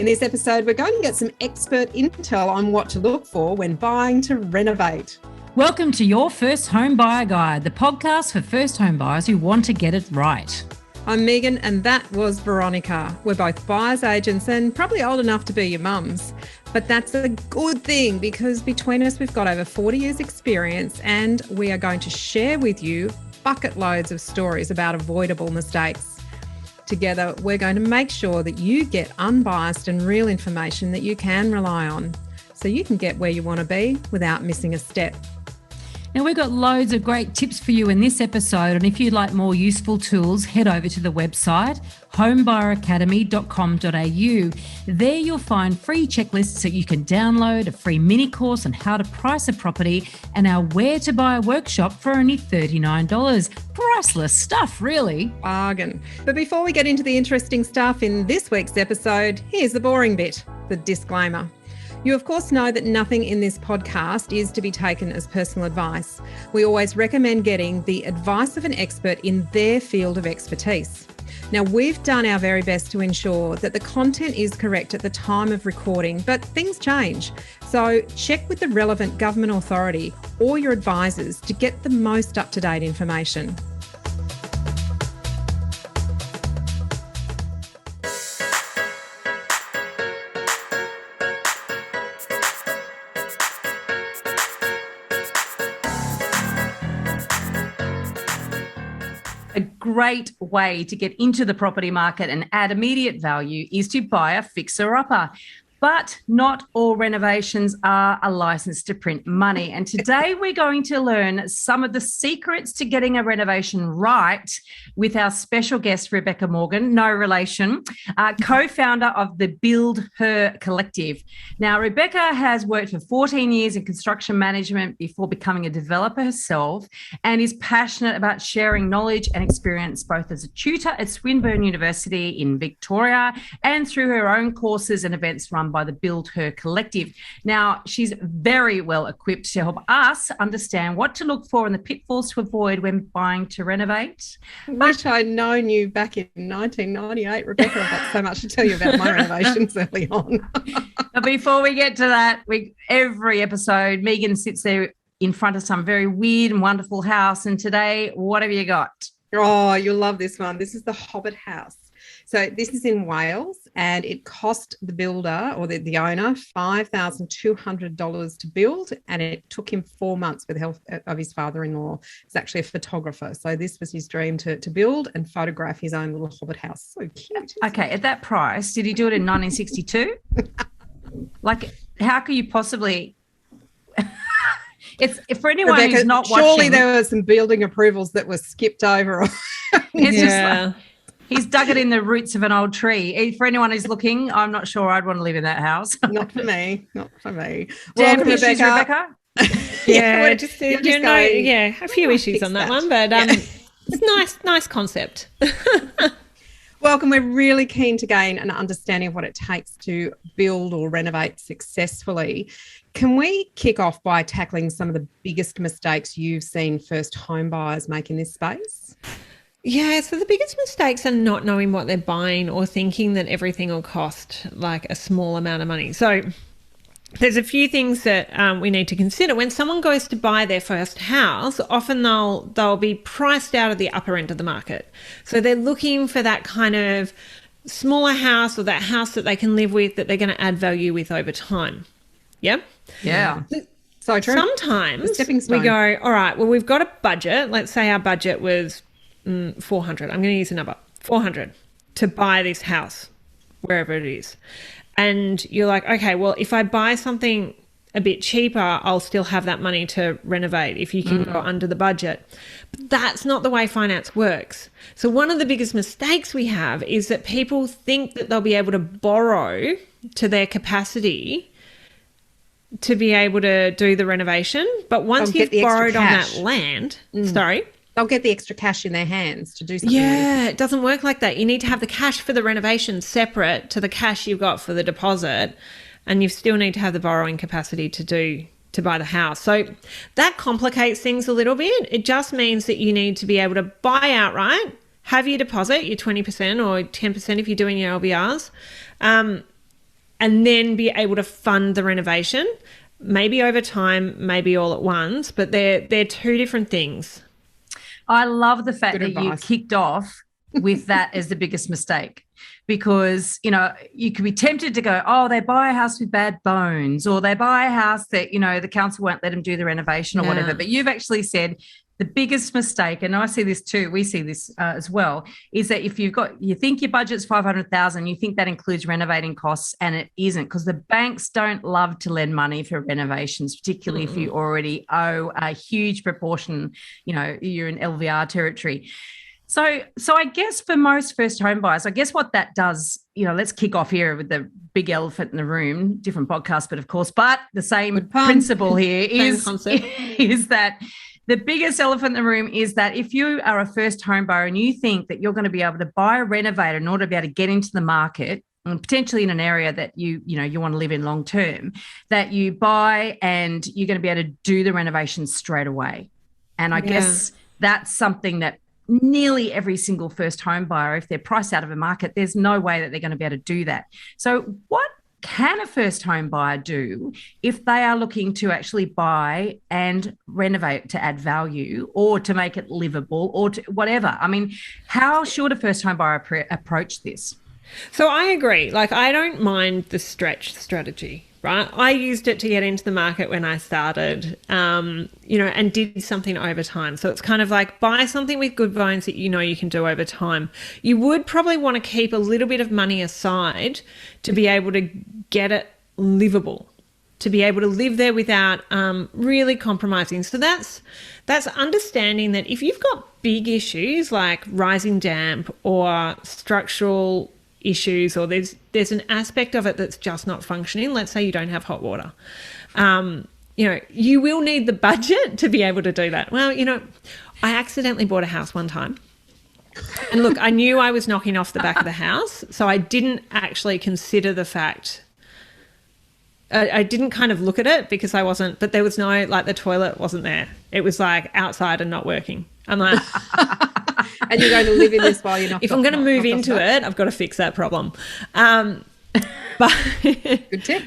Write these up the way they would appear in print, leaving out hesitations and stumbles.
In this episode, we're going to get some expert intel on what to look for when buying to renovate. Welcome to Your First Home Buyer Guide, the podcast for first home buyers who want to get it right. I'm Megan and that was Veronica. We're both buyer's agents and probably old enough to be your mums. But that's a good thing because between us, we've got over 40 years experience and we are going to share with you bucket loads of stories about avoidable mistakes. Together, we're going to make sure that you get unbiased and real information that you can rely on so you can get where you want to be without missing a step. Now, we've got loads of great tips for you in this episode, and if you'd like more useful tools, head over to the website homebuyeracademy.com.au. There you'll find free checklists that you can download, a free mini course on how to price a property, and our Where to Buy workshop for only $39. Priceless stuff, really. Bargain. But before we get into the interesting stuff in this week's episode, here's the boring bit, the disclaimer. You, of course, know that nothing in this podcast is to be taken as personal advice. We always recommend getting the advice of an expert in their field of expertise. Now, we've done our very best to ensure that the content is correct at the time of recording, but things change. So check with the relevant government authority or your advisors to get the most up-to-date information. A great way to get into the property market and add immediate value is to buy a fixer-upper. But not all renovations are a license to print money. And today we're going to learn some of the secrets to getting a renovation right with our special guest, Rebeka Morgan, no relation, co-founder of the BuildHer Collective. Now, Rebeka has worked for 14 years in construction management before becoming a developer herself and is passionate about sharing knowledge and experience both as a tutor at Swinburne University in Victoria and through her own courses and events run by the BuildHer Collective. Now, she's very well equipped to help us understand what to look for and the pitfalls to avoid when buying to renovate. Wish I'd known you back in 1998, Rebeka. I've got so much to tell you about my renovations early on. But before we get to that, every episode, Megan sits there in front of some very weird and wonderful house. And today, what have you got? Oh, you'll love this one. This is the Hobbit house. So this is in Wales and it cost the builder or the owner $5,200 to build, and it took him 4 months with the help of his father-in-law. He's actually a photographer. So this was his dream to build and photograph his own little Hobbit house. So cute. Okay, at that price, did he do it in 1962? Like, how could you possibly... It's for anyone Rebeka, who's not watching. Surely there were some building approvals that were skipped over. It's just like, he's dug it in the roots of an old tree. For anyone who's looking, I'm not sure I'd want to live in that house. Not for me. Not for me. Damn issues, Rebeka. Yeah, a few issues on that one, but it's nice concept. Welcome. We're really keen to gain an understanding of what it takes to build or renovate successfully. Can we kick off by tackling some of the biggest mistakes you've seen first home buyers make in this space? Yeah, so the biggest mistakes are not knowing what they're buying or thinking that everything will cost like a small amount of money. So there's a few things that we need to consider. When someone goes to buy their first house, often they'll be priced out of the upper end of the market. So they're looking for that kind of smaller house or that house that they can live with, that they're going to add value with over time. Yep. Yeah. So true. Sometimes we go, all right, well, we've got a budget. Let's say our budget was 400. I'm going to use a number, 400 to buy this house, wherever it is. And you're like, okay, well, if I buy something a bit cheaper, I'll still have that money to renovate if you can go under the budget. But that's not the way finance works. So one of the biggest mistakes we have is that people think that they'll be able to borrow to their capacity to be able to do the renovation. But once you've borrowed on that land, they'll get the extra cash in their hands to do something. Yeah, it doesn't work like that. You need to have the cash for the renovation separate to the cash you've got for the deposit, and you still need to have the borrowing capacity to buy the house. So that complicates things a little bit. It just means that you need to be able to buy outright, have your deposit, your 20% or 10% if you're doing your LVRs, and then be able to fund the renovation, maybe over time, maybe all at once, but they're two different things. I love the fact that you kicked off with that as the biggest mistake, because, you know, you could be tempted to go, oh, they buy a house with bad bones, or they buy a house that, you know, the council won't let them do the renovation or whatever. But you've actually said the biggest mistake, and I see this too, we see this as well, is that if you think your budget's $500,000, you think that includes renovating costs, and it isn't, because the banks don't love to lend money for renovations, particularly if you already owe a huge proportion, you know, you're in LVR territory. So I guess for most first home buyers, I guess what that does, you know, let's kick off here with the big elephant in the room, different podcast, but of course, but the same principle here is that the biggest elephant in the room is that if you are a first home buyer and you think that you're going to be able to buy a renovator in order to be able to get into the market, and potentially in an area that you want to live in long term, that you buy and you're going to be able to do the renovations straight away. And I guess that's something that nearly every single first home buyer, if they're priced out of a market, there's no way that they're going to be able to do that. So what can a first home buyer do if they are looking to actually buy and renovate to add value, or to make it livable, or to whatever? I mean, how should a first home buyer approach this? So I agree. Like, I don't mind the stretch strategy, right? I used it to get into the market when I started, you know, and did something over time. So it's kind of like, buy something with good bones that you know you can do over time. You would probably want to keep a little bit of money aside to be able to get it livable, to be able to live there without really compromising. So that's understanding that if you've got big issues like rising damp or structural issues, or there's an aspect of it that's just not functioning. Let's say you don't have hot water. You know, you will need the budget to be able to do that. Well, you know, I accidentally bought a house one time. And look, I knew I was knocking off the back of the house, so I didn't actually consider the fact. I didn't kind of look at it because I wasn't, but there was no, like, the toilet wasn't there. It was like outside and not working. I'm like, and you're going to live in this while you're not. If I'm going to move into it, I've got to fix that problem. But good tip.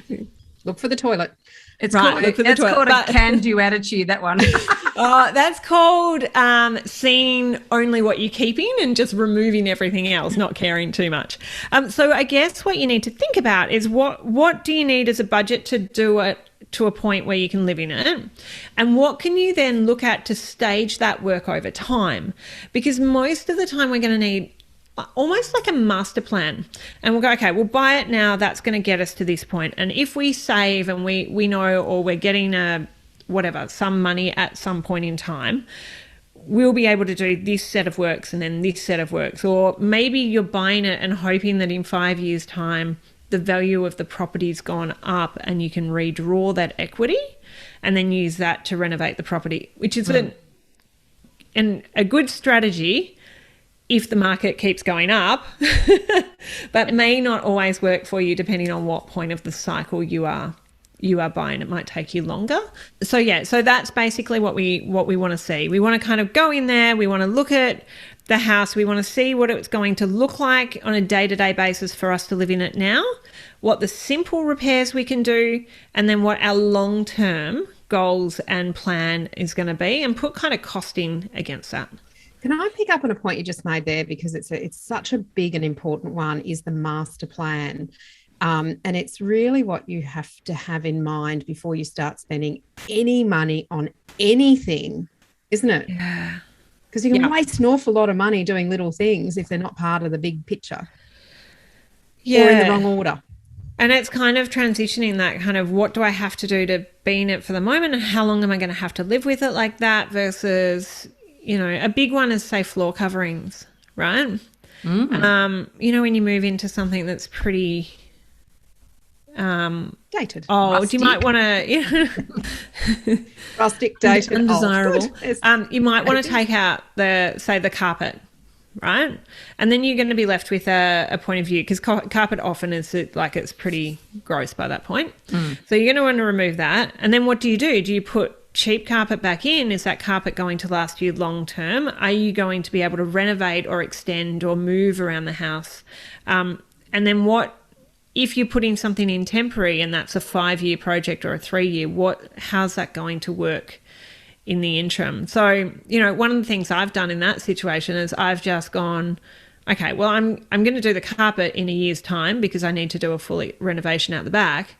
Look for the toilet. It's called a can-do attitude, that one. That's called seeing only what you're keeping and just removing everything else, not caring too much. So I guess what you need to think about is what do you need as a budget to do it to a point where you can live in it, and what can you then look at to stage that work over time? Because most of the time we're going to need almost like a master plan, and we'll go, okay, we'll buy it now, that's going to get us to this point, and if we save and we know, or we're getting some money at some point in time, we'll be able to do this set of works and then this set of works. Or maybe you're buying it and hoping that in 5 years' time the value of the property's gone up and you can redraw that equity and then use that to renovate the property, which is a good strategy if the market keeps going up, but may not always work for you depending on what point of the cycle you are buying. It might take you longer. So that's basically what we want to see. We want to kind of go in there, we want to look at the house, we want to see what it's going to look like on a day-to-day basis for us to live in it now, what the simple repairs we can do, and then what our long-term goals and plan is going to be, and put kind of costing against that. Can I pick up on a point you just made there, because it's such a big and important one, is the master plan. And it's really what you have to have in mind before you start spending any money on anything, isn't it? Yeah. Because you can waste an awful lot of money doing little things if they're not part of the big picture. Yeah. Or in the wrong order. And it's kind of transitioning that kind of, what do I have to do to be in it for the moment, and how long am I going to have to live with it like that, versus, you know, a big one is, say, floor coverings, right? Mm. You know, when you move into something that's pretty dated, old, rustic. you might want to rustic, dated, undesirable. Old. You might want to take out the carpet, right? And then you're going to be left with a point of view, because carpet often is like, it's pretty gross by that point. So you're going to want to remove that. And then what do? Do you put cheap carpet back in? Is that carpet going to last you long term? Are you going to be able to renovate or extend or move around the house? And then what if you're putting something in temporary and that's a 5-year project or a 3-year, how's that going to work in the interim? So, one of the things I've done in that situation is I've just gone, okay, well, I'm going to do the carpet in a year's time because I need to do a full renovation out the back,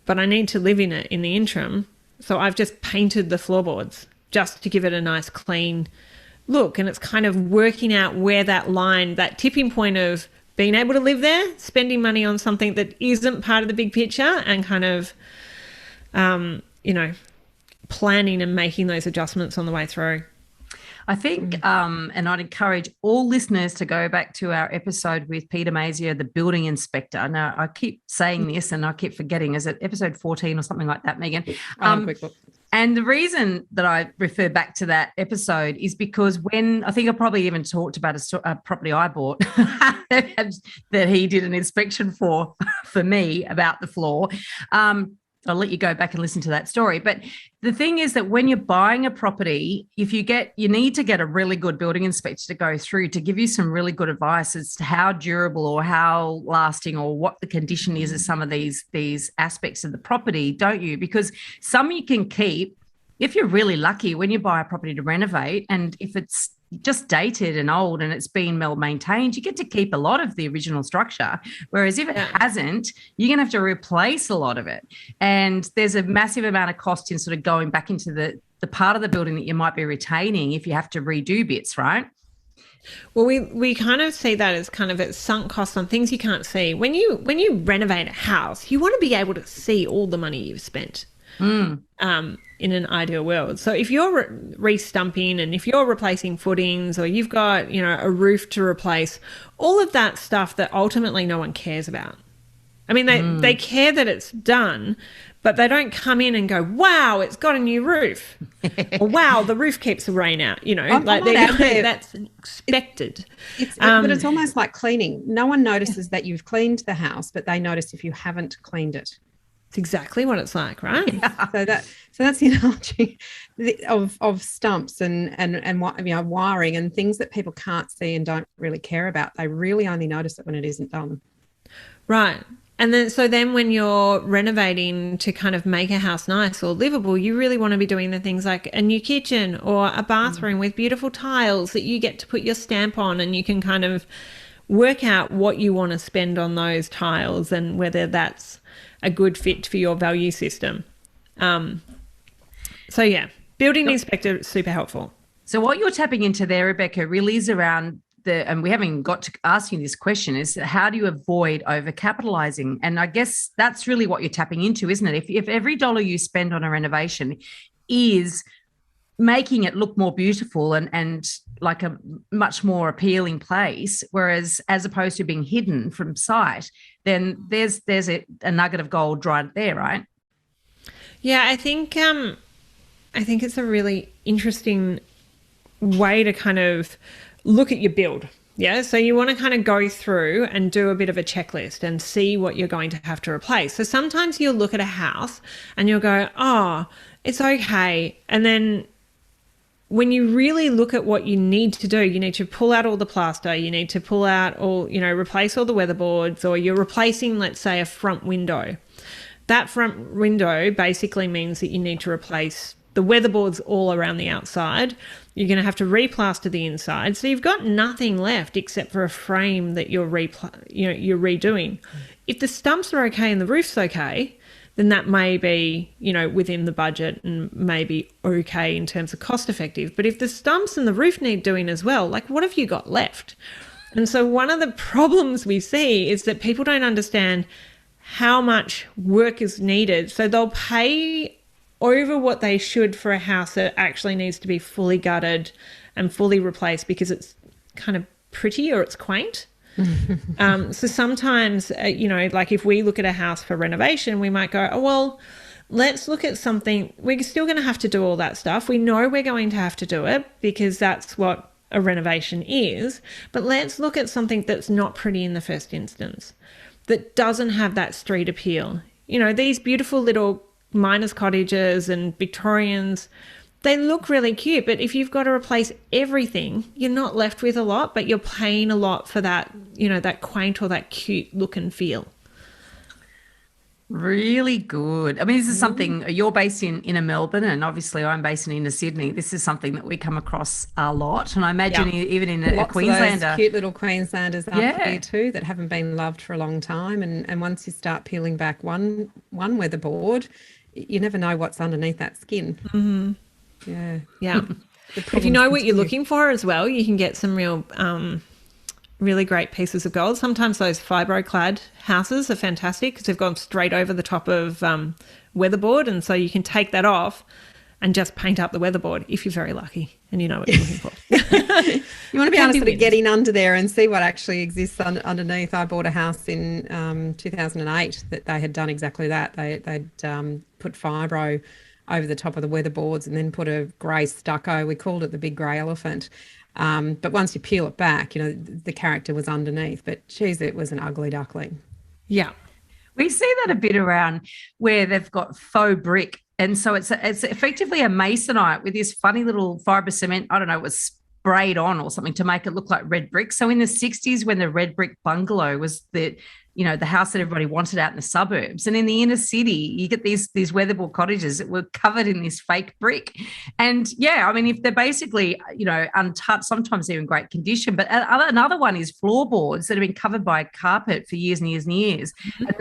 but I need to live in it in the interim. So I've just painted the floorboards just to give it a nice clean look. And it's kind of working out where that line, that tipping point of being able to live there, spending money on something that isn't part of the big picture, and kind of, planning and making those adjustments on the way through. I think, and I'd encourage all listeners to go back to our episode with Peter Mazier, the building inspector. Now, I keep saying this and I keep forgetting. Is it episode 14 or something like that, Megan? Quick look. And the reason that I refer back to that episode is because when I think I probably even talked about a property I bought that he did an inspection for me about the floor. I'll let you go back and listen to that story. But the thing is that when you're buying a property, you need to get a really good building inspector to go through to give you some really good advice as to how durable or how lasting or what the condition is of some of these aspects of the property, don't you? Because some you can keep if you're really lucky when you buy a property to renovate, and if it's just dated and old and it's been well maintained, you get to keep a lot of the original structure. Whereas if it hasn't, you're going to have to replace a lot of it. And there's a massive amount of cost in sort of going back into the part of the building that you might be retaining if you have to redo bits, right? Well, we kind of see that as kind of a sunk cost on things you can't see. When you renovate a house, you want to be able to see all the money you've spent. In an ideal world. So if you're re-stumping and if you're replacing footings or you've got, a roof to replace, all of that stuff that ultimately no one cares about. I mean, they care that it's done, but they don't come in and go, wow, it's got a new roof. Or wow, the roof keeps the rain out, that's expected. But it's almost like cleaning. No one notices that you've cleaned the house, but they notice if you haven't cleaned it. It's exactly what it's like, right? Yeah. So that's the analogy of stumps and wiring and things that people can't see and don't really care about. They really only notice it when it isn't done. Right. And then when you're renovating to kind of make a house nice or livable, you really want to be doing the things like a new kitchen or a bathroom with beautiful tiles that you get to put your stamp on, and you can kind of work out what you want to spend on those tiles and whether that's a good fit for your value system. Building inspector is super helpful. So what you're tapping into there, Rebeka, really is around and we haven't got to ask you this question, is how do you avoid overcapitalizing? And I guess that's really what you're tapping into, isn't it? If every dollar you spend on a renovation is making it look more beautiful and like a much more appealing place, whereas as opposed to being hidden from sight, then there's a nugget of gold right there, right? Yeah, I think it's a really interesting way to kind of look at your build. Yeah, so you want to kind of go through and do a bit of a checklist and see what you're going to have to replace. So sometimes you'll look at a house and you'll go, oh, it's okay. And then when you really look at what you need to do, you need to pull out all the plaster, you need to pull out all, replace all the weatherboards, or you're replacing, let's say, a front window. That front window basically means that you need to replace the weatherboards all around the outside. You're going to have to replaster the inside. So you've got nothing left except for a frame that you're redoing. If the stumps are okay and the roof's okay, then that may be, within the budget and maybe okay in terms of cost effective. But if the stumps and the roof need doing as well, like what have you got left? And so one of the problems we see is that people don't understand how much work is needed. So they'll pay over what they should for a house that actually needs to be fully gutted and fully replaced because it's kind of pretty or it's quaint. So sometimes, like if we look at a house for renovation, we might go, oh, well, let's look at something. We're still going to have to do all that stuff. We know we're going to have to do it because that's what a renovation is. But let's look at something that's not pretty in the first instance, that doesn't have that street appeal. These beautiful little miners' cottages and Victorians, they look really cute, but if you've got to replace everything, you're not left with a lot, but you're paying a lot for that, that quaint or that cute look and feel. Really good. I mean, this is something you're based in inner Melbourne, and obviously I'm based in inner Sydney. This is something that we come across a lot, and I imagine even in a Queenslander, of those cute little Queenslanders up here too that haven't been loved for a long time, and once you start peeling back one weatherboard, you never know what's underneath that skin. Yeah. If you know what you're looking for as well, you can get some really great pieces of gold. Sometimes those fibroclad houses are fantastic because they've gone straight over the top of weatherboard, and so you can take that off and just paint up the weatherboard if you're very lucky and you know what you're looking for. You want to be able to sort of get in under there and see what actually exists underneath. I bought a house in 2008 that they had done exactly that. They'd put fibro over the top of the weatherboards and then put a grey stucco. We called it the big grey elephant. But once you peel it back, you know, the character was underneath. But geez, it was an ugly duckling. Yeah. We see that a bit around where they've got faux brick. And so it's effectively a masonite with this funny little fibre cement, I don't know, it was sprayed on or something to make it look like red brick. So in the 60s, when the red brick bungalow was the house that everybody wanted out in the suburbs, and in the inner city, you get these weatherboard cottages that were covered in this fake brick. And yeah, I mean, if they're basically, untouched, sometimes they're in great condition. But another one is floorboards that have been covered by carpet for years and years and years.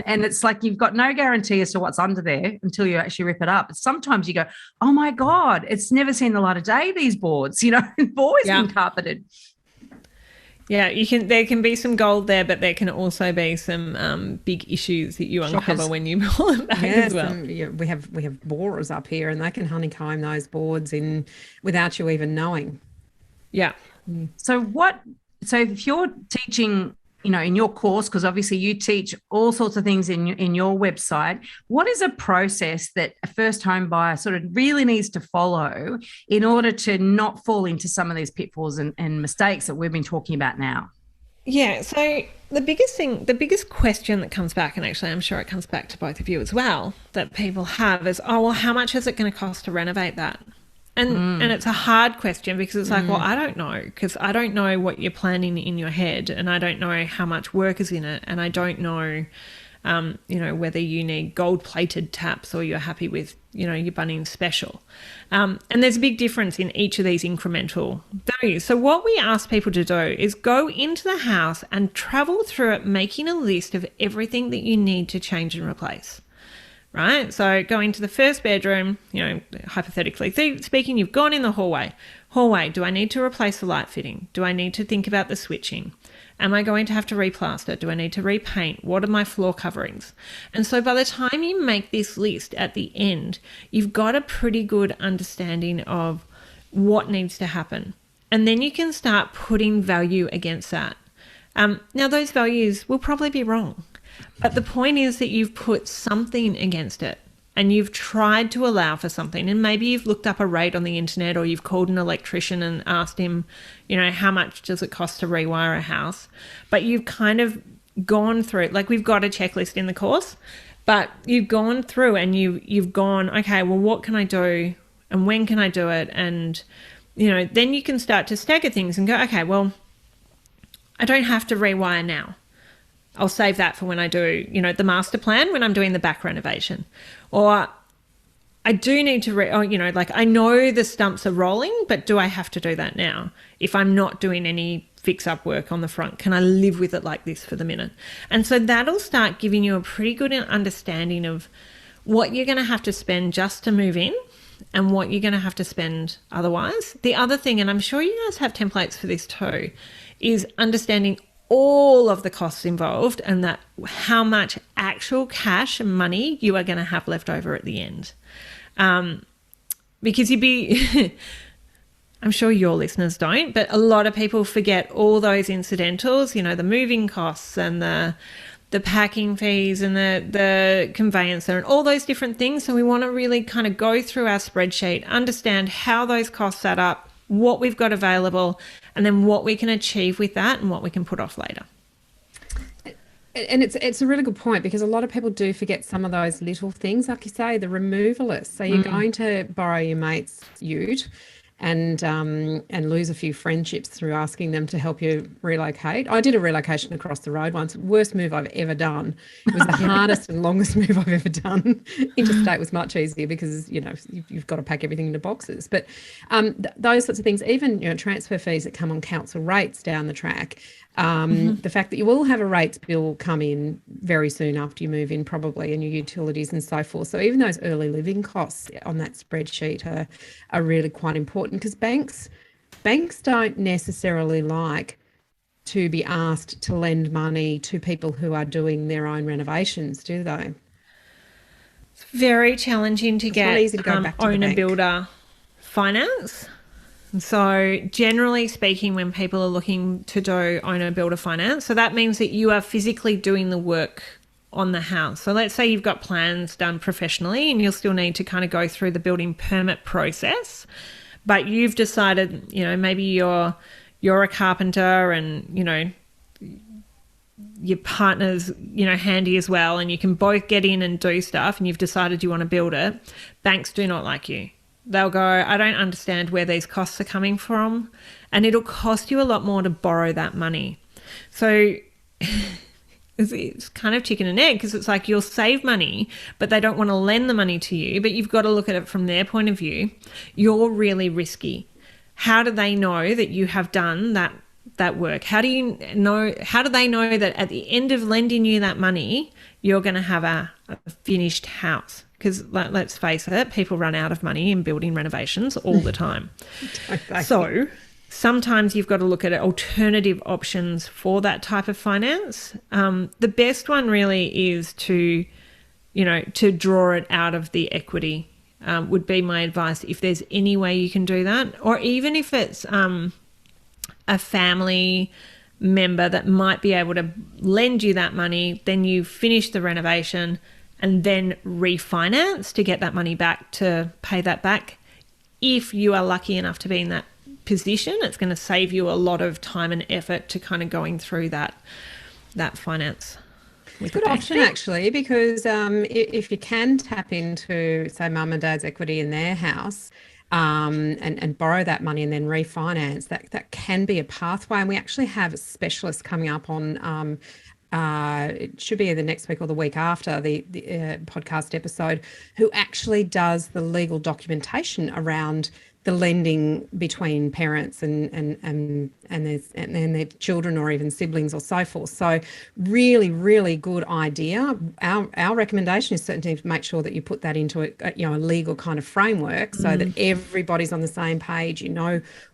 And it's like you've got no guarantee as to what's under there until you actually rip it up. But sometimes you go, oh my God, it's never seen the light of day, these boards, they've always been carpeted. Yeah, there can be some gold there, but there can also be some big issues that you uncover when you pull it back as well. We have borers up here, and they can honeycomb those boards in without you even knowing. Yeah. So if you're teaching, in your course, because obviously you teach all sorts of things in your website, what is a process that a first home buyer sort of really needs to follow in order to not fall into some of these pitfalls and mistakes that we've been talking about now? Yeah, so the biggest question that comes back, and actually I'm sure it comes back to both of you as well, that people have is, oh, well, how much is it going to cost to renovate that? And it's a hard question because it's like, well, I don't know, because I don't know what you're planning in your head, and I don't know how much work is in it, and I don't know, whether you need gold-plated taps or you're happy with, your Bunnings special. And there's a big difference in each of these incremental values. So what we ask people to do is go into the house and travel through it, making a list of everything that you need to change and replace. Right? So go into the first bedroom, hypothetically speaking, you've gone in the hallway. Do I need to replace the light fitting? Do I need to think about the switching? Am I going to have to replaster? Do I need to repaint? What are my floor coverings? And so by the time you make this list at the end, you've got a pretty good understanding of what needs to happen. And then you can start putting value against that. Now, those values will probably be wrong. But the point is that you've put something against it and you've tried to allow for something. And maybe you've looked up a rate on the internet, or you've called an electrician and asked him, how much does it cost to rewire a house? But you've kind of gone through it. Like, we've got a checklist in the course, but you've gone through and you've gone, okay, well, what can I do and when can I do it? And, then you can start to stagger things and go, okay, well, I don't have to rewire now. I'll save that for when I do, the master plan, when I'm doing the back renovation. Or I do need to, I know the stumps are rolling, but do I have to do that now? If I'm not doing any fix-up work on the front, can I live with it like this for the minute? And so that'll start giving you a pretty good understanding of what you're going to have to spend just to move in and what you're going to have to spend otherwise. The other thing, and I'm sure you guys have templates for this too, is understanding all of the costs involved and that how much actual cash and money you are going to have left over at the end. Because I'm sure your listeners don't, but a lot of people forget all those incidentals, the moving costs and the packing fees and the conveyancer and all those different things. So we want to really kind of go through our spreadsheet, understand how those costs add up, what we've got available, and then what we can achieve with that and what we can put off later. And it's a really good point, because a lot of people do forget some of those little things, like you say, the removalists. So you're going to borrow your mate's ute and lose a few friendships through asking them to help you relocate. I did a relocation across the road once. Worst move I've ever done. It was the hardest and longest move I've ever done. Interstate was much easier because, you've got to pack everything into boxes. But those sorts of things, even, transfer fees that come on council rates down the track, the fact that you will have a rates bill come in very soon after you move in probably, and your utilities and so forth. So even those early living costs on that spreadsheet are really quite important, because banks don't necessarily like to be asked to lend money to people who are doing their own renovations, do they? It's very challenging to get owner builder finance. So generally speaking, when people are looking to do owner builder finance, so that means that you are physically doing the work on the house. So let's say you've got plans done professionally and you'll still need to kind of go through the building permit process, but you've decided, maybe you're a carpenter and, your partner's, handy as well, and you can both get in and do stuff, and you've decided you want to build it. Banks do not like you. They'll go, I don't understand where these costs are coming from, and it'll cost you a lot more to borrow that money. So it's kind of chicken and egg, because it's like you'll save money, but they don't want to lend the money to you, but you've got to look at it from their point of view. You're really risky. How do they know that you have done that work? How do they know that at the end of lending you that money, you're going to have a finished house? Because let's face it, people run out of money in building renovations all the time. So sometimes you've got to look at alternative options for that type of finance. The best one really is to draw it out of the equity, would be my advice, if there's any way you can do that. Or even if it's a family member that might be able to lend you that money, then you finish the renovation and then refinance to get that money back, to pay that back. If you are lucky enough to be in that position, it's going to save you a lot of time and effort to kind of going through that finance. It's a good option, actually, because if you can tap into, say, mum and dad's equity in their house, and borrow that money and then refinance, that can be a pathway. And we actually have specialists coming up on it should be the next week or the week after the podcast episode, who actually does the legal documentation around the lending between parents and their children, or even siblings or so forth. So really, really good idea. Our recommendation is certainly to make sure that you put that into a legal kind of framework, so that everybody's on the same page,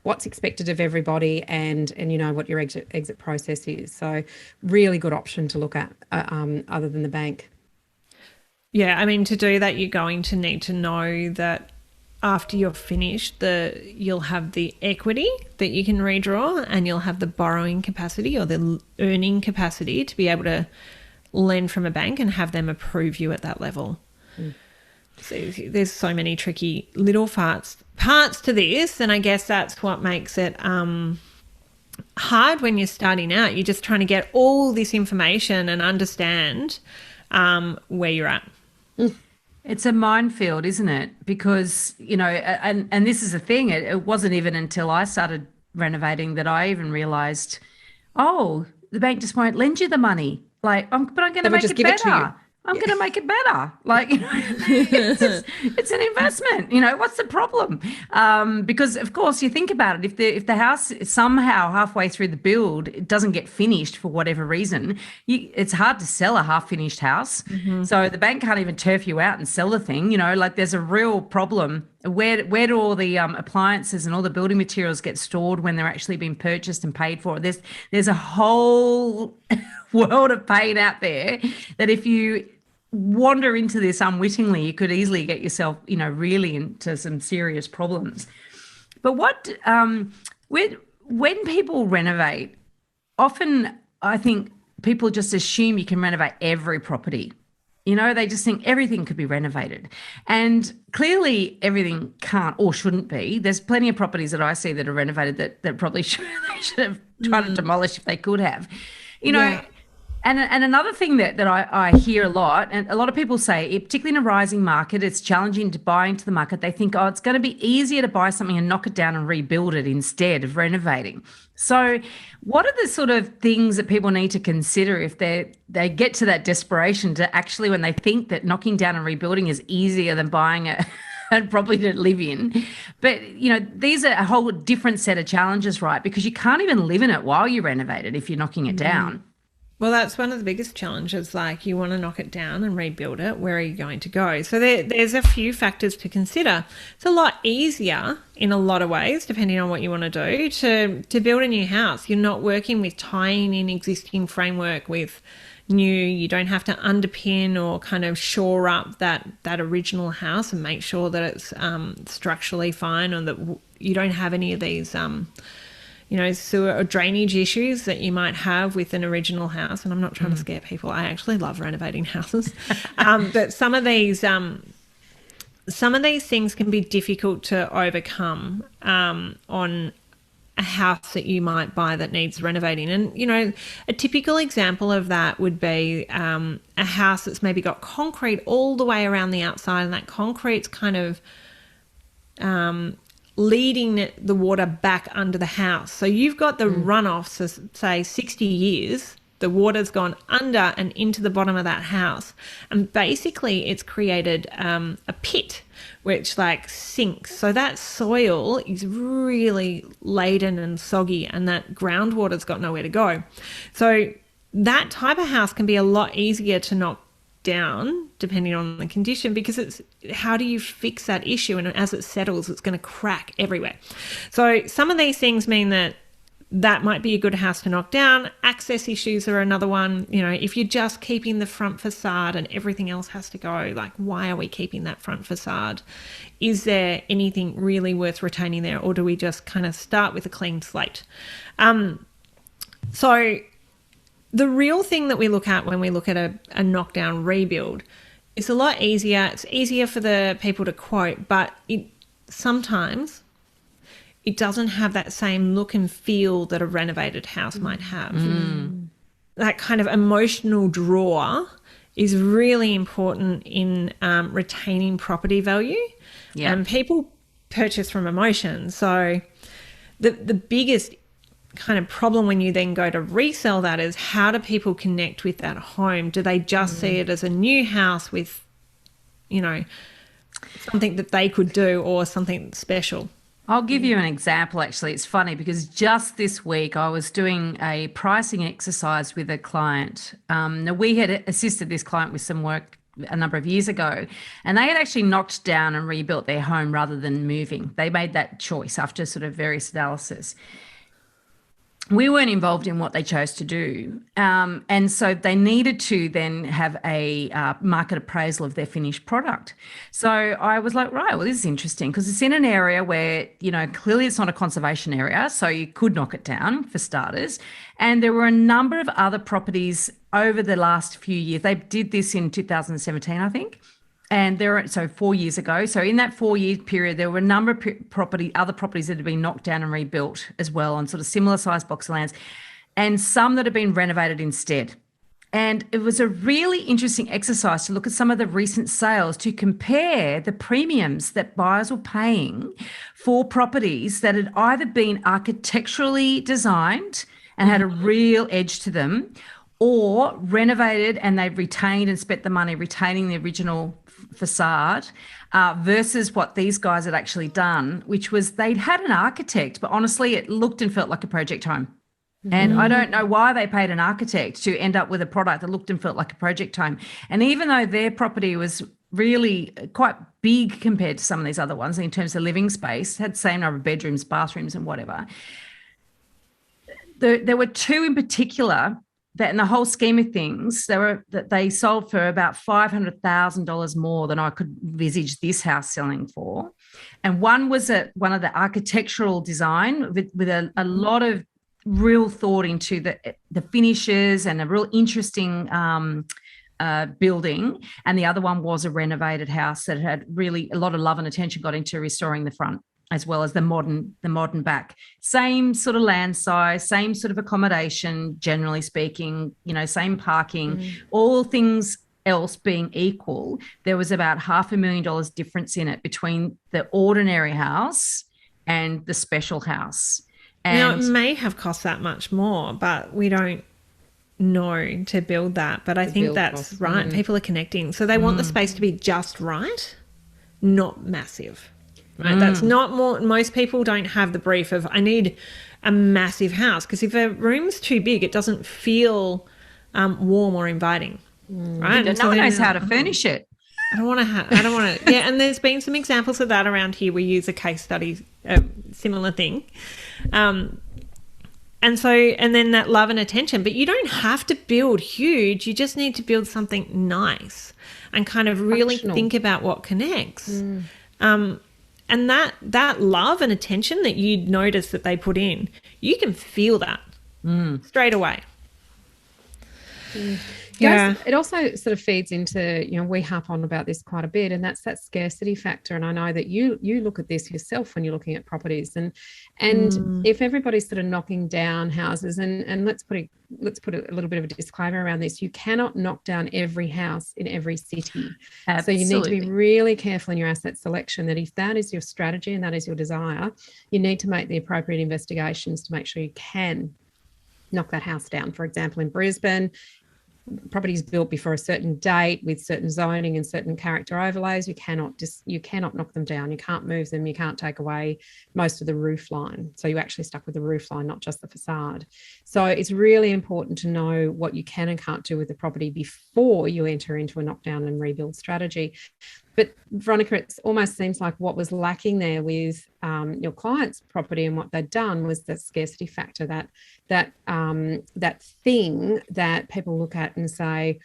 what's expected of everybody, and what your exit process is. So really good option to look at other than the bank. Yeah, I mean, to do that, you're going to need to know that after you're finished, you'll have the equity that you can redraw, and you'll have the borrowing capacity or the earning capacity to be able to lend from a bank and have them approve you at that level. So there's so many tricky little parts to this, and I guess that's what makes it hard when you're starting out. You're just trying to get all this information and understand where you're at. It's a minefield, isn't it? Because, and this is the thing, it wasn't even until I started renovating that I even realised, the bank just won't lend you the money. But I'm going to make it better. I'm going to make it better. It's an investment. What's the problem? Because, of course, you think about it. If the house somehow halfway through the build, it doesn't get finished for whatever reason, it's hard to sell a half-finished house. So the bank can't even turf you out and sell the thing. There's a real problem. Where do all the appliances and all the building materials get stored when they're actually being purchased and paid for? There's a whole world of pain out there that if you wander into this unwittingly, you could easily get yourself, really into some serious problems. But when people renovate, often I think people just assume you can renovate every property. They just think everything could be renovated. And clearly everything can't or shouldn't be. There's plenty of properties that I see that are renovated that probably should have tried to demolish if they could have. And another thing that I hear a lot, and a lot of people say, particularly in a rising market, it's challenging to buy into the market. They think, it's going to be easier to buy something and knock it down and rebuild it instead of renovating. So what are the sort of things that people need to consider if they get to that desperation to actually, when they think that knocking down and rebuilding is easier than buying a property to live in? But, these are a whole different set of challenges, right? Because you can't even live in it while you renovate it if you're knocking it down. Well, that's one of the biggest challenges. Like, you want to knock it down and rebuild it. Where are you going to go? So there's a few factors to consider. It's a lot easier in a lot of ways, depending on what you want to do, to build a new house. You're not working with tying in existing framework with new. You don't have to underpin or kind of shore up that original house and make sure that it's structurally fine, and that you don't have any of these sewer or drainage issues that you might have with an original house. And I'm not trying to scare people. I actually love renovating houses. But some of these things can be difficult to overcome on a house that you might buy that needs renovating. And, a typical example of that would be a house that's maybe got concrete all the way around the outside, and that concrete's kind of leading the water back under the house. So you've got the runoff, so say 60 years, the water's gone under and into the bottom of that house. And basically it's created a pit which sinks. So that soil is really laden and soggy, and that groundwater's got nowhere to go. So that type of house can be a lot easier to knock down depending on the condition, because it's how do you fix that issue, and as it settles it's going to crack everywhere. So some of these things mean that might be a good house to knock down. Access issues are another one. If you're just keeping the front facade and everything else has to go, why are we keeping that front facade? Is there anything really worth retaining there, or do we just kind of start with a clean slate? So the real thing that we look at when we look at a knockdown rebuild is a lot easier. It's easier for the people to quote, but sometimes it doesn't have that same look and feel that a renovated house might have. That kind of emotional draw is really important in retaining property value. Yeah. And people purchase from emotion. So the biggest kind of problem when you then go to resell that is, how do people connect with that home? Do they just see it as a new house with, something that they could do or something special? I'll give you an example, actually. It's funny because just this week I was doing a pricing exercise with a client. Now, we had assisted this client with some work a number of years ago, and they had actually knocked down and rebuilt their home rather than moving. They made that choice after sort of various analysis. We weren't involved in what they chose to do. And so they needed to then have a market appraisal of their finished product. So I was like, right, well, this is interesting because it's in an area where, clearly it's not a conservation area, so you could knock it down for starters. And there were a number of other properties over the last few years. They did this in 2017, I think. And 4 years ago. So in that 4-year period, there were a number of other properties that had been knocked down and rebuilt as well on sort of similar sized blocks of lands, and some that had been renovated instead. And it was a really interesting exercise to look at some of the recent sales to compare the premiums that buyers were paying for properties that had either been architecturally designed and had a real edge to them, or renovated and they've retained and spent the money retaining the original facade, versus what these guys had actually done, which was they'd had an architect, but honestly it looked and felt like a project home. And I don't know why they paid an architect to end up with a product that looked and felt like a project home. And even though their property was really quite big compared to some of these other ones in terms of living space, had the same number of bedrooms, bathrooms and whatever, there were two in particular that in the whole scheme of things, they sold for about $500,000 more than I could envisage this house selling for. And one was one of the architectural design with a lot of real thought into the finishes and a real interesting building. And the other one was a renovated house that had really a lot of love and attention got into restoring the front. as well as the modern back. Same sort of land size, same sort of accommodation, generally speaking, same parking, all things else being equal. There was about $500,000 difference in it between the ordinary house and the special house. And now, it may have cost that much more, but we don't know to build that. But I think that's cost. Right. People are connecting. So they want the space to be just right, not massive. Right, that's not more. Most people don't have the brief of I need a massive house, because if a room's too big, it doesn't feel warm or inviting. Right, no one knows how to furnish it. I don't want to. Yeah, and there's been some examples of that around here. We use a case study, similar thing, and then that love and attention. But you don't have to build huge. You just need to build something nice and kind of really functional. Think about what connects. And that love and attention that you notice that they put in, you can feel that straight away. Yeah. It also sort of feeds into, we harp on about this quite a bit, and that's that scarcity factor. And I know that you look at this yourself when you're looking at properties, and if everybody's sort of knocking down houses, and let's put a little bit of a disclaimer around this, you cannot knock down every house in every city. Absolutely. So you need to be really careful in your asset selection, that if that is your strategy and that is your desire, you need to make the appropriate investigations to make sure you can knock that house down. For example, in Brisbane, properties built before a certain date with certain zoning and certain character overlays, you cannot knock them down. You can't move them. You can't take away most of the roof line. So you're actually stuck with the roof line, not just the facade. So it's really important to know what you can and can't do with the property before you enter into a knockdown and rebuild strategy. But Veronica, it almost seems like what was lacking there with your client's property and what they'd done was the scarcity factor, that thing that people look at and say,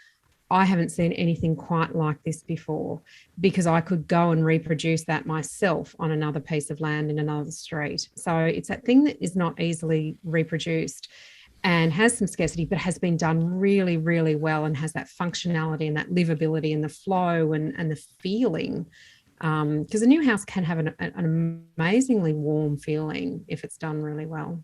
I haven't seen anything quite like this before, because I could go and reproduce that myself on another piece of land in another street. So it's that thing that is not easily reproduced and has some scarcity, but has been done really, really well and has that functionality and that livability and the flow and the feeling. Because a new house can have an amazingly warm feeling if it's done really well.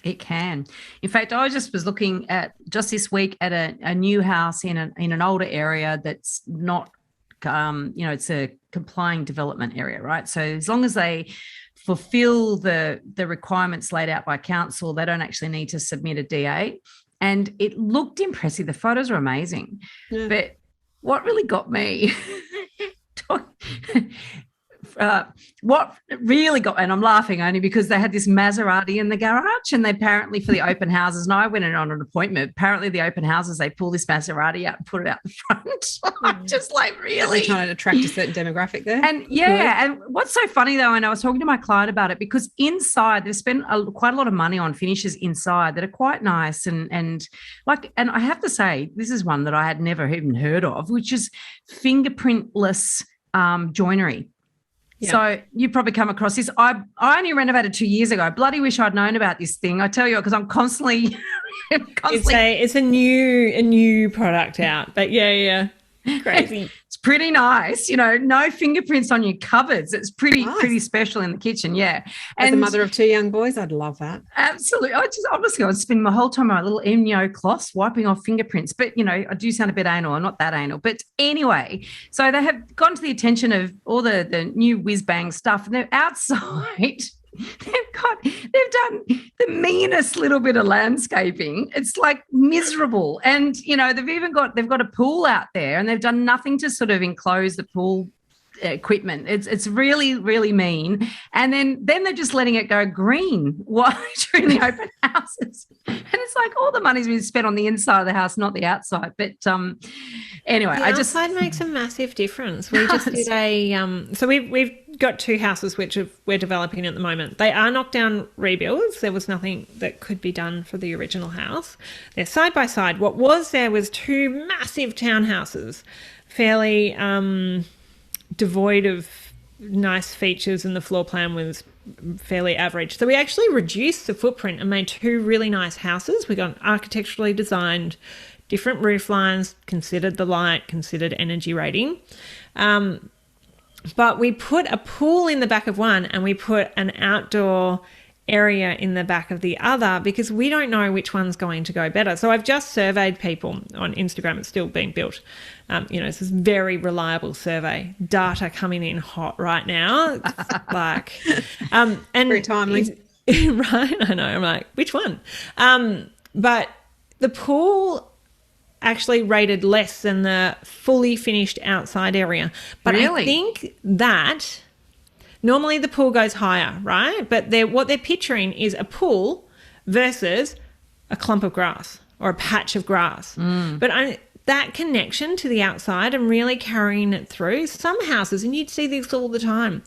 It can. In fact, I just was looking at just this week at a new house in an older area that's not, it's a complying development area, right? So as long as they fulfill the requirements laid out by council, they don't actually need to submit a DA. And it looked impressive. The photos are amazing. Yeah. But what really got me, what really got, and I'm laughing only because they had this Maserati in the garage, and they apparently, for the open houses, and I went in on an appointment, apparently the open houses, they pull this Maserati out and put it out the front. I'm just like, really? They're trying to attract a certain demographic there. And and what's so funny though, and I was talking to my client about it, because inside they've spent quite a lot of money on finishes inside that are quite nice, and I have to say, this is one that I had never even heard of, which is fingerprintless joinery. Yeah. So you probably come across this. I only renovated 2 years ago. I bloody wish I'd known about this thing. I tell you, because I'm constantly. It's a new product out, but yeah, crazy. It's pretty nice, no fingerprints on your cupboards. It's pretty special in the kitchen, yeah. As a mother of 2 young boys, I'd love that. Absolutely. I would spend my whole time on my little Emnio cloths wiping off fingerprints. But, I do sound a bit anal. I'm not that anal. But anyway, so they have gone to the attention of all the new whiz-bang stuff, and they're outside. They've done the meanest little bit of landscaping. It's like miserable. And, they've got a pool out there, and they've done nothing to sort of enclose the pool equipment. It's really, really mean. And then they're just letting it go green during the open houses. And it's like all the money's been spent on the inside of the house, not the outside. But anyway, the outside makes a massive difference. We just did so we've got two houses which we're developing at the moment. They are knockdown rebuilds. There was nothing that could be done for the original house. They're side by side. What was there was two massive townhouses, fairly devoid of nice features, and the floor plan was fairly average. So we actually reduced the footprint and made two really nice houses. We got architecturally designed, different roof lines, considered the light, considered energy rating. But we put a pool in the back of one and we put an outdoor area in the back of the other because we don't know which one's going to go better. So I've just surveyed people on Instagram. It's still being built. It's this very reliable survey. Data coming in hot right now. And very timely. Right? I know. I'm like, which one? But the pool actually rated less than the fully finished outside area. But really? I think that normally the pool goes higher, right? But what they're picturing is a pool versus a clump of grass or a patch of grass. But that connection to the outside and really carrying it through, some houses, and you'd see this all the time,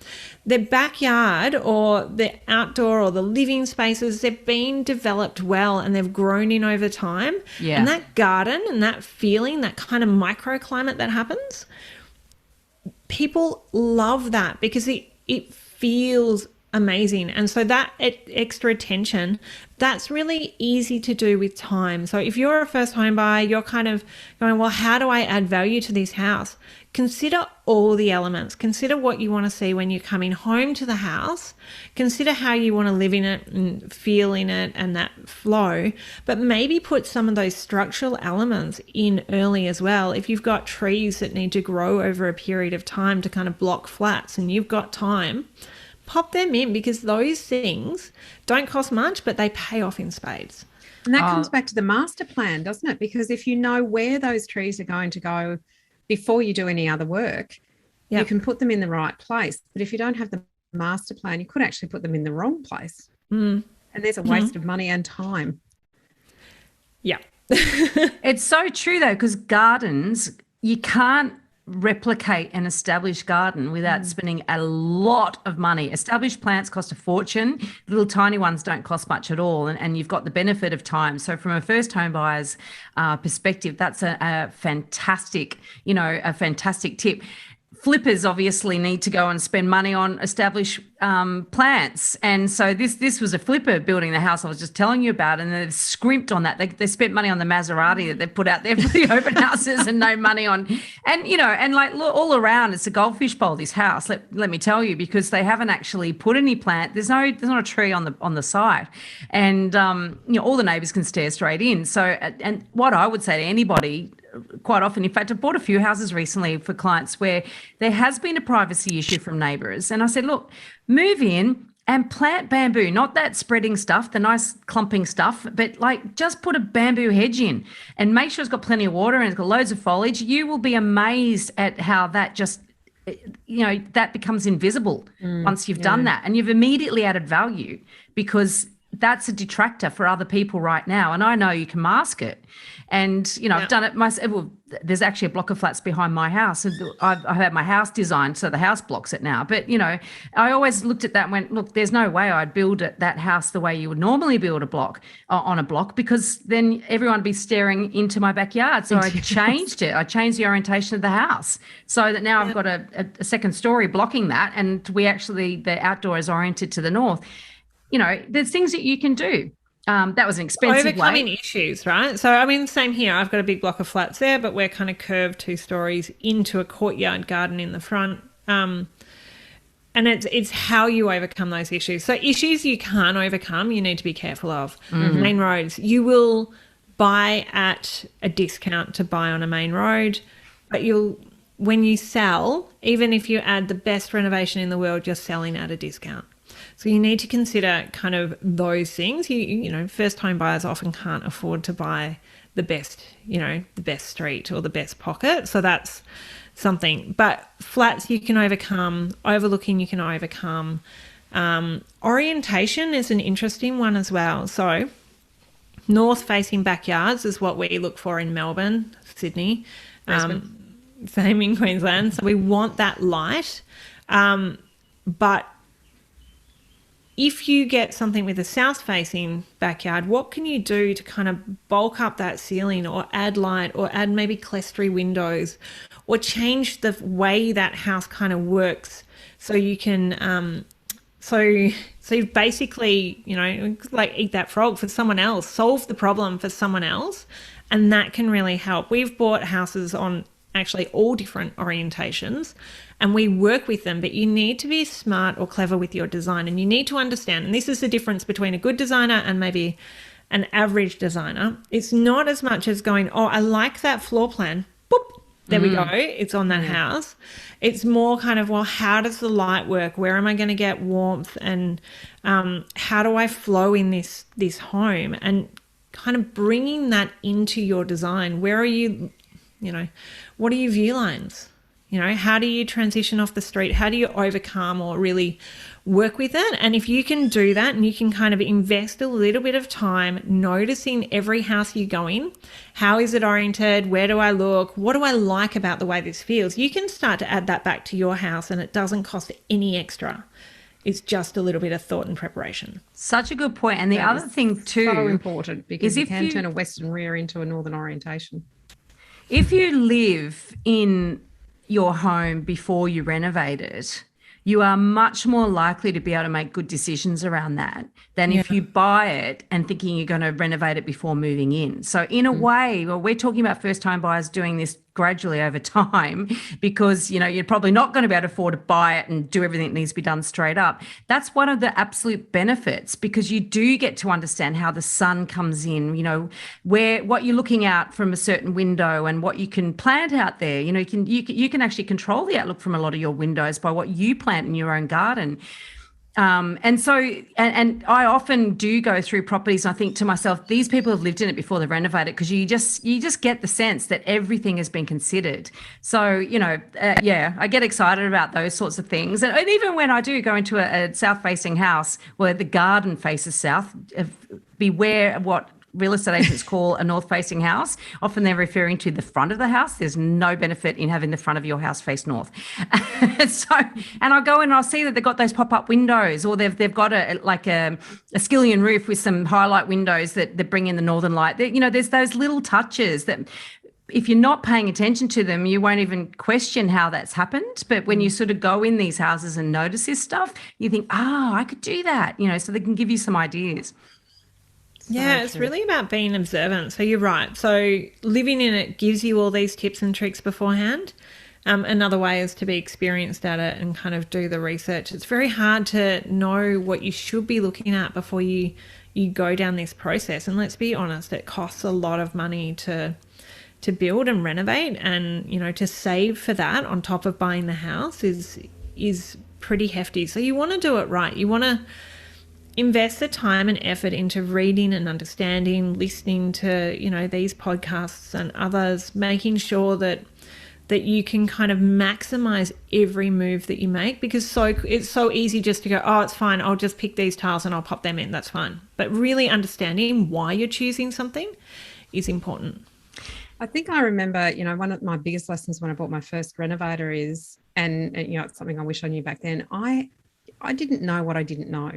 their backyard or the outdoor or the living spaces, they've been developed well and they've grown in over time. Yeah. And that garden and that feeling, that kind of microclimate that happens, people love that because it feels amazing. And so that extra attention, that's really easy to do with time. So if you're a first home buyer, you're kind of going, well, how do I add value to this house? Consider all the elements. Consider what you want to see when you're coming home to the house. Consider how you want to live in it and feel in it and that flow. But maybe put some of those structural elements in early as well. If you've got trees that need to grow over a period of time to kind of block flats and you've got time, pop them in because those things don't cost much, but they pay off in spades. And that comes back to the master plan, doesn't it? Because if you know where those trees are going to go before you do any other work, you can put them in the right place. But if you don't have the master plan, you could actually put them in the wrong place. And there's a waste of money and time. Yeah. It's so true, though, because gardens, you can't replicate an established garden without spending a lot of money. Established plants cost a fortune. Little tiny ones don't cost much at all, and you've got the benefit of time. So from a first home buyer's perspective, that's a fantastic tip. Flippers obviously need to go and spend money on established plants. And so this was a flipper building the house I was just telling you about, and they've scrimped on that. They spent money on the Maserati that they've put out there for the open houses and no money on. And like all around, it's a goldfish bowl, this house, let me tell you, because they haven't actually put any plant. There's not a tree on the site. And, all the neighbours can stare straight in. So, and what I would say to anybody, quite often, in fact, I've bought a few houses recently for clients where there has been a privacy issue from neighbours. And I said, look, move in and plant bamboo, not that spreading stuff, the nice clumping stuff, but like just put a bamboo hedge in and make sure it's got plenty of water and it's got loads of foliage. You will be amazed at how that just, that becomes invisible once you've done that. And you've immediately added value because that's a detractor for other people right now. And I know you can mask it. And, I've done it myself. Well, there's actually a block of flats behind my house. And I've had my house designed so the house blocks it now. But, I always looked at that and went, look, there's no way I'd build that house the way you would normally build a block on a block, because then everyone would be staring into my backyard. So I changed it. I changed the orientation of the house so that now I've got a second story blocking that. And the outdoor is oriented to the north. There's things that you can do. That was an expensive overcoming issues, right? So, same here. I've got a big block of flats there, but we're kind of curved 2 stories into a courtyard garden in the front. And it's how you overcome those issues. So issues you can't overcome, you need to be careful of. Main roads. You will buy at a discount to buy on a main road, but when you sell, even if you add the best renovation in the world, you're selling at a discount. So you need to consider kind of those things. First home buyers often can't afford to buy the best street or the best pocket. So that's something. But flats you can overcome, overlooking you can overcome. Orientation is an interesting one as well. So north-facing backyards is what we look for in Melbourne, Sydney, same in Queensland. So we want that light. But if you get something with a south-facing backyard, what can you do to kind of bulk up that ceiling or add light or add maybe clerestory windows or change the way that house kind of works so you can so you basically, like eat that frog for someone else, solve the problem for someone else, and that can really help. We've bought houses on actually all different orientations, and we work with them, but you need to be smart or clever with your design, and you need to understand, and this is the difference between a good designer and maybe an average designer. It's not as much as going, oh, I like that floor plan. Boop, there we go. It's on that house. It's more kind of, well, how does the light work? Where am I going to get warmth? And how do I flow in this home? And kind of bringing that into your design. Where are you, what are your view lines? How do you transition off the street? How do you overcome or really work with it? And if you can do that and you can kind of invest a little bit of time noticing every house you go in, how is it oriented? Where do I look? What do I like about the way this feels? You can start to add that back to your house, and it doesn't cost any extra. It's just a little bit of thought and preparation. Such a good point. And the other thing too, so important, because you can turn a western rear into a northern orientation. If you live in your home before you renovate it, you are much more likely to be able to make good decisions around that than if you buy it and thinking you're going to renovate it before moving in. So in a way, well, we're talking about first-time buyers doing this gradually over time, because you're probably not going to be able to afford to buy it and do everything that needs to be done straight up. That's one of the absolute benefits, because you do get to understand how the sun comes in, what you're looking at from a certain window and what you can plant out there. You can actually control the outlook from a lot of your windows by what you plant in your own garden. And I often do go through properties and I think to myself, these people have lived in it before they renovate it, because you just get the sense that everything has been considered. So, I get excited about those sorts of things. And even when I do go into a south-facing house where the garden faces south, beware what real estate agents call a north-facing house. Often they're referring to the front of the house. There's no benefit in having the front of your house face north. And I'll go in and I'll see that they've got those pop-up windows, or they've got a skillion roof with some highlight windows that bring in the northern light. There's those little touches that, if you're not paying attention to them, you won't even question how that's happened. But when you sort of go in these houses and notice this stuff, you think, I could do that, so they can give you some ideas. Yeah, it's really about being observant. So you're right. So living in it gives you all these tips and tricks beforehand. Another way is to be experienced at it and kind of do the research. It's very hard to know what you should be looking at before you go down this process. And let's be honest, it costs a lot of money to build and renovate, and to save for that on top of buying the house is pretty hefty. So you want to do it right. You want to invest the time and effort into reading and understanding, listening to, these podcasts and others, making sure that you can kind of maximize every move that you make, because it's so easy just to go, oh, it's fine, I'll just pick these tiles and I'll pop them in, that's fine. But really understanding why you're choosing something is important. I think I remember, one of my biggest lessons when I bought my first renovator is, and it's something I wish I knew back then, I didn't know what I didn't know.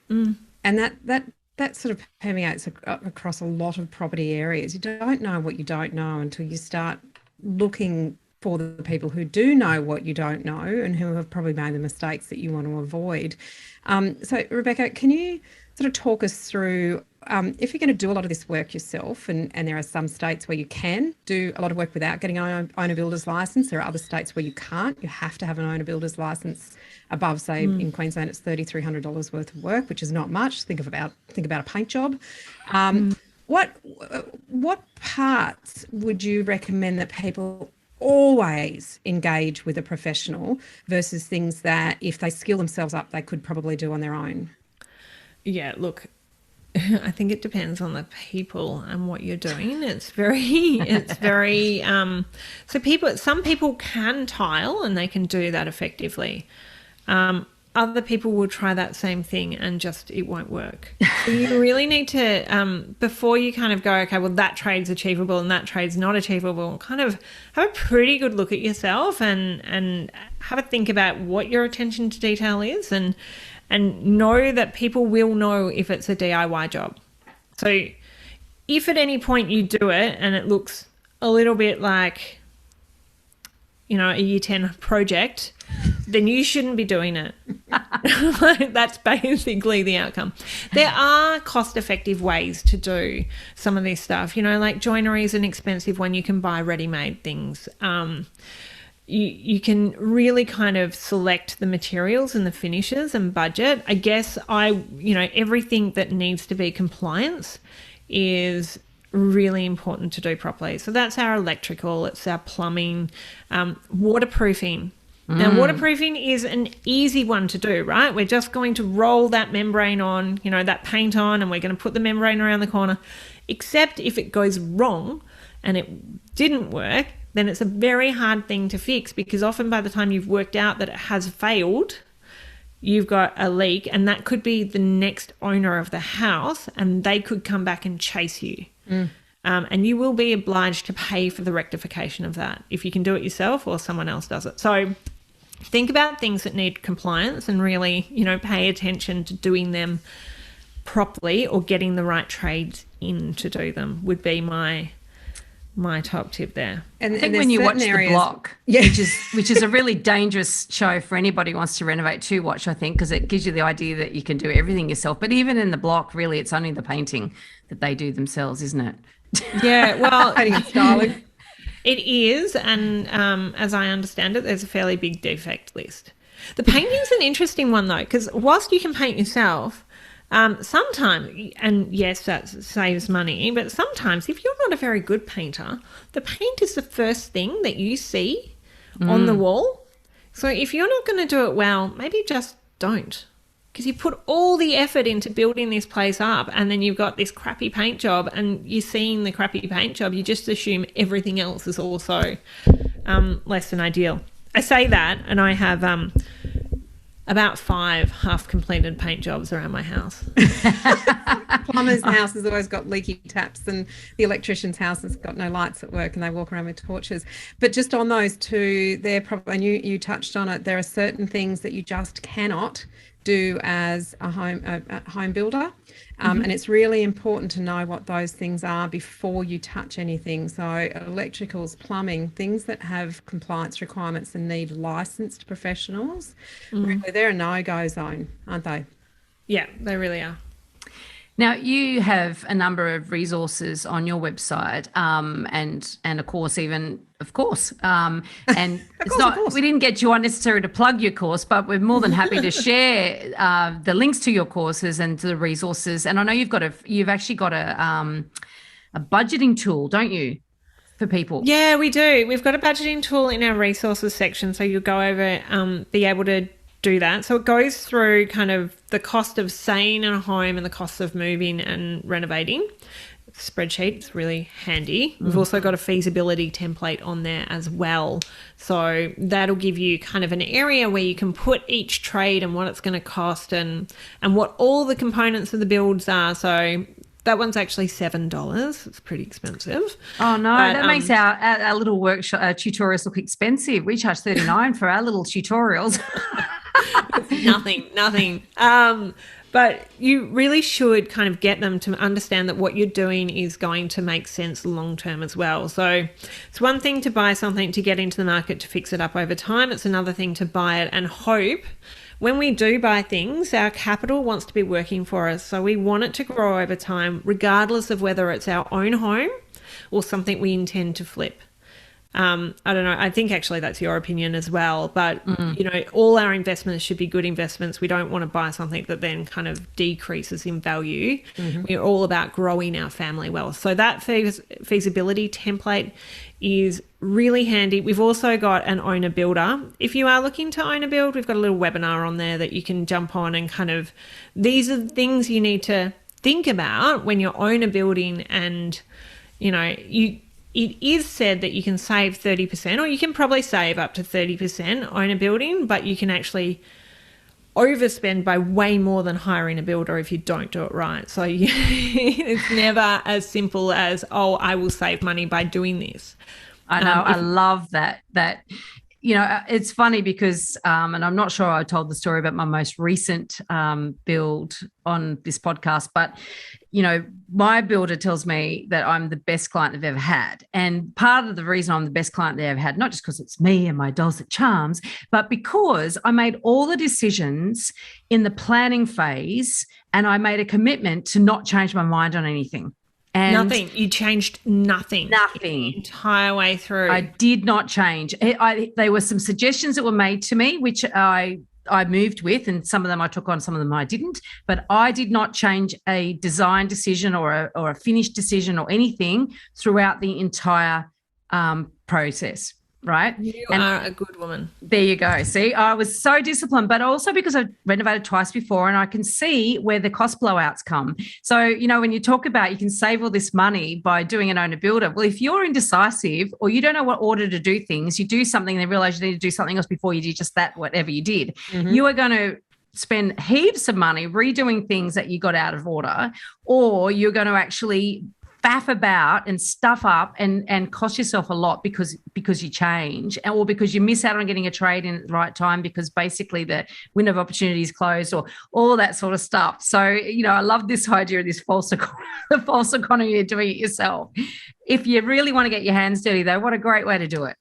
And that sort of permeates across a lot of property areas. You don't know what you don't know until you start looking for the people who do know what you don't know and who have probably made the mistakes that you want to avoid. So, Rebeka, can you sort of talk us through, if you're going to do a lot of this work yourself, and there are some states where you can do a lot of work without getting an owner builder's license. There are other states where you can't. You have to have an owner builder's license above, say, in Queensland, it's $3,300 worth of work, which is not much. Think about a paint job. What parts would you recommend that people always engage with a professional versus things that if they skill themselves up, they could probably do on their own? Yeah, look, I think it depends on the people and what you're doing. It's very so some people can tile and they can do that effectively. Other people will try that same thing and just it won't work. So you really need to, before you kind of go, okay, well, that trade's achievable and that trade's not achievable, kind of have a pretty good look at yourself and have a think about what your attention to detail is, and know that people will know if it's a DIY job. So if at any point you do it and it looks a little bit like, a year 10 project, then you shouldn't be doing it. That's basically the outcome. There are cost-effective ways to do some of this stuff. Like joinery is an expensive one. You can buy ready-made things. You can really kind of select the materials and the finishes and budget. I guess everything that needs to be compliance is really important to do properly. So that's our electrical, it's our plumbing, waterproofing. Now, waterproofing is an easy one to do, right? We're just going to roll that membrane on, that paint on, and we're going to put the membrane around the corner. Except if it goes wrong and it didn't work, then it's a very hard thing to fix, because often by the time you've worked out that it has failed, you've got a leak, and that could be the next owner of the house, and they could come back and chase you. And you will be obliged to pay for the rectification of that if you can do it yourself or someone else does it. So think about things that need compliance and really, pay attention to doing them properly or getting the right trades in to do them would be my top tip there. And I think when you watch The Block, which is a really dangerous show for anybody who wants to renovate to watch, I think, because it gives you the idea that you can do everything yourself. But even in The Block, really, it's only the painting that they do themselves, isn't it? Yeah, well, painting and styling. It is, and as I understand it, there's a fairly big defect list. The painting's an interesting one, though, because whilst you can paint yourself, sometimes, and yes, that saves money, but sometimes if you're not a very good painter, the paint is the first thing that you see on the wall. So if you're not going to do it well, maybe just don't, because you put all the effort into building this place up, and then you've got this crappy paint job, and you're seeing the crappy paint job, you just assume everything else is also less than ideal. I say that, and I have about 5 half-completed paint jobs around my house. Plumber's house has always got leaky taps, and the electrician's house has got no lights at work, and they walk around with torches. But just on those two, they're probably, and you touched on it, there are certain things that you just cannot do as a home builder. And it's really important to know what those things are before you touch anything. So electricals, plumbing, things that have compliance requirements and need licensed professionals, really, they're a no-go zone, aren't they? Yeah, they really are. Now, you have a number of resources on your website, and of course, and it's not, we didn't get you on necessarily to plug your course, but we're more than happy to share the links to your courses and to the resources. And I know you've actually got a budgeting tool, don't you, for people? Yeah, we do. We've got a budgeting tool in our resources section, so you'll go over, be able to do that. So it goes through kind of the cost of staying in a home and the cost of moving and renovating. Spreadsheet, it's really handy. We've also got a feasibility template on there as well. So that'll give you kind of an area where you can put each trade and what it's going to cost and what all the components of the builds are. So that one's actually $7. It's pretty expensive. Oh, no, but that makes our little workshop tutorials look expensive. We charge $39 for our little tutorials. Nothing. But you really should kind of get them to understand that what you're doing is going to make sense long term as well. So it's one thing to buy something to get into the market to fix it up over time. It's another thing to buy it and hope when we do buy things, our capital wants to be working for us. So we want it to grow over time, regardless of whether it's our own home or something we intend to flip. I don't know. I think actually that's your opinion as well. But, all our investments should be good investments. We don't want to buy something that then kind of decreases in value. We're all about growing our family wealth. So that feasibility template is really handy. We've also got an owner builder. If you are looking to own a build, we've got a little webinar on there that you can jump on and kind of, these are the things you need to think about when you're owner building, and, it is said that you can save 30%, or you can probably save up to 30% owner building, but you can actually overspend by way more than hiring a builder if you don't do it right. So it's never as simple as, I will save money by doing this. I know. I love that it's funny because, and I'm not sure I told the story about my most recent build on this podcast, but, my builder tells me that I'm the best client they've ever had. And part of the reason I'm the best client they've ever had, not just because it's me and my dulcet charms, but because I made all the decisions in the planning phase and I made a commitment to not change my mind on anything. And nothing. You changed nothing. Nothing. The entire way through. I did not change. There were some suggestions that were made to me, which I moved with, and some of them I took on, some of them I didn't. But I did not change a design decision or a finished decision or anything throughout the entire process. Right? You are a good woman. There you go. See, I was so disciplined, but also because I've renovated twice before and I can see where the cost blowouts come. So, when you talk about you can save all this money by doing an owner builder, well, if you're indecisive or you don't know what order to do things, you do something and then realize you need to do something else before you do just that, whatever you did, you are going to spend heaps of money redoing things that you got out of order, or you're going to actually faff about and stuff up and cost yourself a lot because you change, or because you miss out on getting a trade in at the right time because basically the window of opportunity is closed, or all that sort of stuff. So, I love this idea of this the false economy of doing it yourself. If you really want to get your hands dirty, though, what a great way to do it.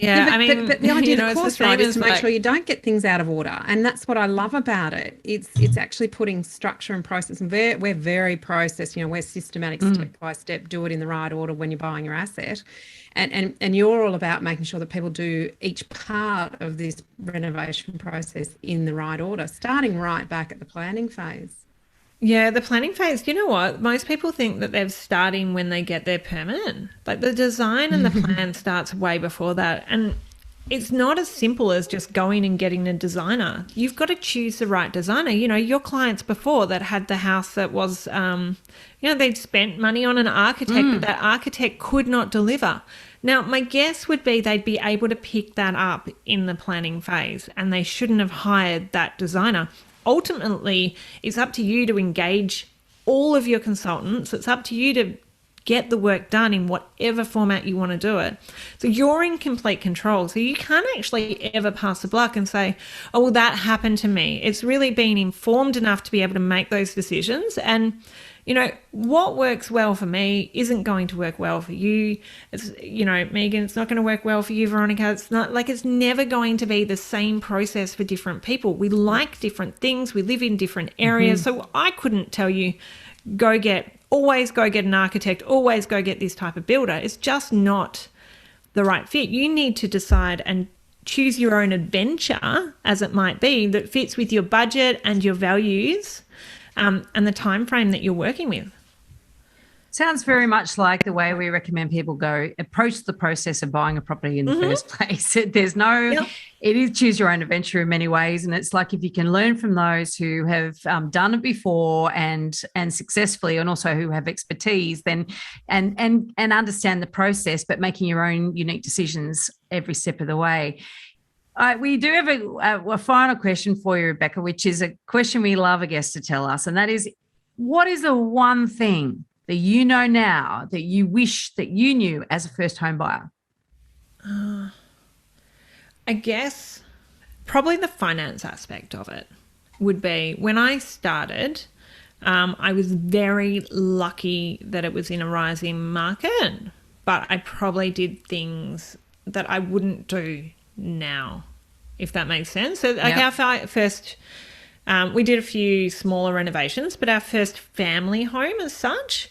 Yeah, but the idea, of course, right, is to make sure you don't get things out of order, and that's what I love about it. It's actually putting structure and process, and we're very process. We're systematic, step by step. Do it in the right order when you're buying your asset, and you're all about making sure that people do each part of this renovation process in the right order, starting right back at the planning phase. Yeah, the planning phase, you know what? Most people think that they're starting when they get their permit. Like the design and the plan starts way before that. And it's not as simple as just going and getting a designer. You've got to choose the right designer. Your clients before that had the house that was, they'd spent money on an architect, but that architect could not deliver. Now, my guess would be they'd be able to pick that up in the planning phase, and they shouldn't have hired that designer. Ultimately, it's up to you to engage all of your consultants. It's up to you to get the work done in whatever format you want to do it. So you're in complete control. So you can't actually ever pass the buck and say, oh, well, that happened to me. It's really being informed enough to be able to make those decisions. And, what works well for me isn't going to work well for you. It's, Megan, it's not going to work well for you, Veronica. It's not like it's never going to be the same process for different people. We like different things. We live in different areas. So I couldn't tell you, always go get an architect, always go get this type of builder. It's just not the right fit. You need to decide and choose your own adventure, as it might be, that fits with your budget and your values. And the time frame that you're working with. Sounds very much like the way we recommend people go approach the process of buying a property in the first place. There's it is choose your own adventure in many ways. And it's like if you can learn from those who have done it before and successfully, and also who have expertise, then and understand the process, but making your own unique decisions every step of the way. We do have a final question for you, Rebeka, which is a question we love a guest to tell us, and that is, what is the one thing that you know now that you wish that you knew as a first home buyer? I guess probably the finance aspect of it would be when I started, I was very lucky that it was in a rising market, but I probably did things that I wouldn't do now, if that makes sense. So like our first, we did a few smaller renovations, but our first family home as such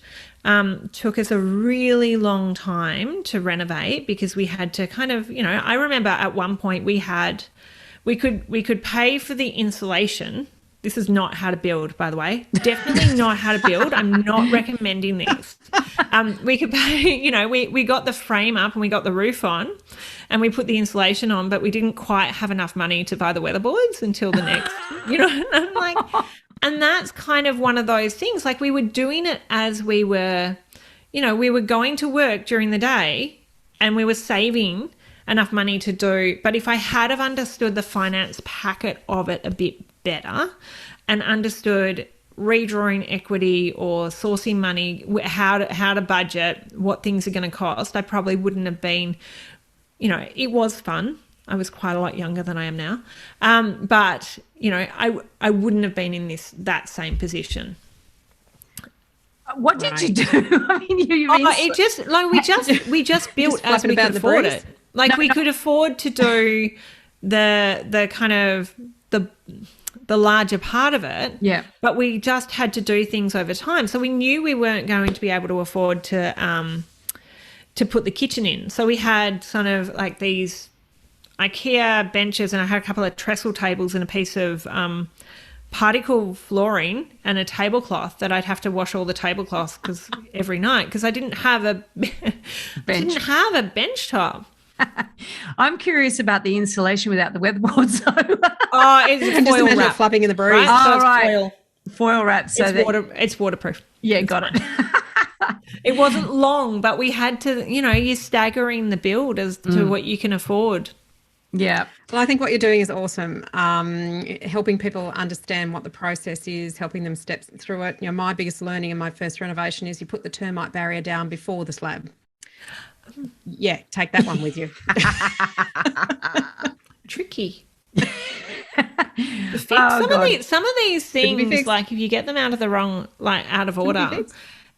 took us a really long time to renovate because we had to kind of, I remember at one point we could pay for the insulation. This is not how to build, by the way. Definitely not how to build. I'm not recommending this. We could pay, we got the frame up and we got the roof on and we put the insulation on, but we didn't quite have enough money to buy the weatherboards until the next, and I'm like, and that's kind of one of those things. Like we were doing it as we were, we were going to work during the day and we were saving enough money to do. But if I had have understood the finance packet of it a bit better and understood redrawing equity or sourcing money, how to budget, what things are going to cost, I probably wouldn't have been it was fun. I was quite a lot younger than I am now. But, I wouldn't have been in that same position. What did you do? I mean, we just built as we could afford it. We could afford to do the kind of the larger part of it. Yeah. But we just had to do things over time. So we knew we weren't going to be able to afford to put the kitchen in. So we had sort of like these IKEA benches, and I had a couple of trestle tables and a piece of particle flooring and a tablecloth that I'd have to wash all the tablecloths every night because I didn't have a bench top. I'm curious about the insulation without the weatherboard. So it's foil wrap flapping in the breeze. Right? Oh, so right. Foil wrap. So it's waterproof. Yeah, got it. It wasn't long, but we had to, you're staggering the build as to what you can afford. Yeah. Well, I think what you're doing is awesome. Helping people understand what the process is, helping them step through it. My biggest learning in my first renovation is you put the termite barrier down before the slab. Yeah, take that one with you. Tricky. Some of these things, like if you get them out of the wrong, out of order,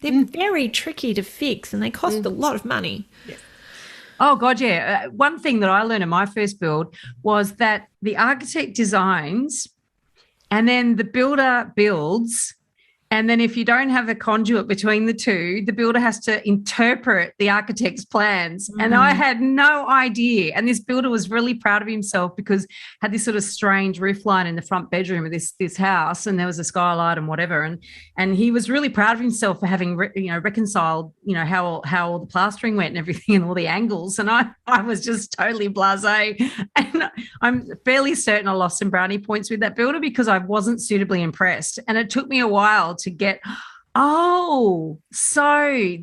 they're very tricky to fix and they cost a lot of money. Yes. Oh, God, yeah. One thing that I learned in my first build was that the architect designs and then the builder builds. And then if you don't have a conduit between the two, the builder has to interpret the architect's plans. And I had no idea. And this builder was really proud of himself because had this sort of strange roof line in the front bedroom of this house, and there was a skylight and whatever. And he was really proud of himself for having reconciled, how all the plastering went and everything and all the angles. And I was just totally blasé. And I'm fairly certain I lost some brownie points with that builder because I wasn't suitably impressed. And it took me a while to get, so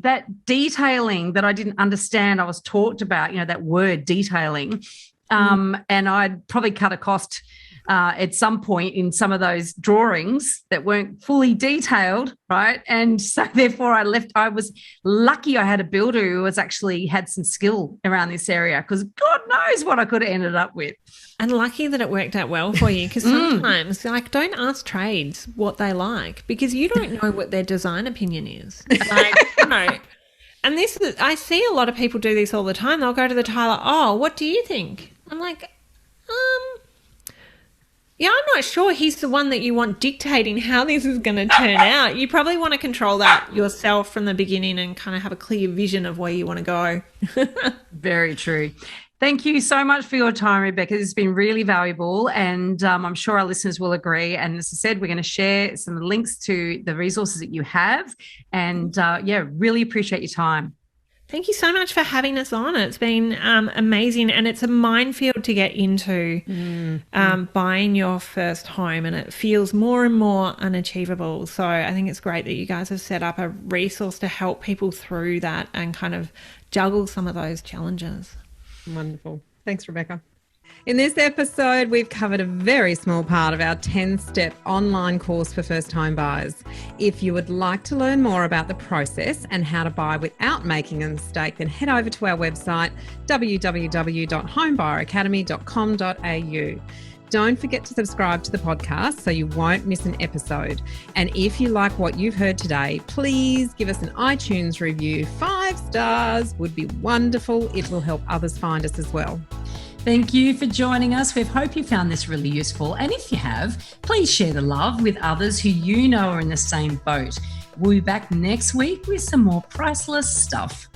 that detailing that I didn't understand, I was talked about, that word detailing. And I'd probably cut a cost at some point in some of those drawings that weren't fully detailed, right? And so therefore I was lucky I had a builder who had some skill around this area because God knows what I could have ended up with. And lucky that it worked out well for you because sometimes, don't ask trades what they like because you don't know what their design opinion is. And I see a lot of people do this all the time. They'll go to the tiler, what do you think? I'm like, yeah, I'm not sure he's the one that you want dictating how this is going to turn out. You probably want to control that yourself from the beginning and kind of have a clear vision of where you want to go. Very true. Thank you so much for your time, Rebeka. It's been really valuable, and I'm sure our listeners will agree. And as I said, we're going to share some links to the resources that you have. And, really appreciate your time. Thank you so much for having us on. It's been amazing, and it's a minefield to get into buying your first home, and it feels more and more unachievable. So I think it's great that you guys have set up a resource to help people through that and kind of juggle some of those challenges. Wonderful. Thanks, Rebeka. In this episode, we've covered a very small part of our 10-step online course for first-time buyers. If you would like to learn more about the process and how to buy without making a mistake, then head over to our website, www.homebuyeracademy.com.au. Don't forget to subscribe to the podcast so you won't miss an episode. And if you like what you've heard today, please give us an iTunes review. 5 stars would be wonderful. It will help others find us as well. Thank you for joining us. We hope you found this really useful. And if you have, please share the love with others who you know are in the same boat. We'll be back next week with some more priceless stuff.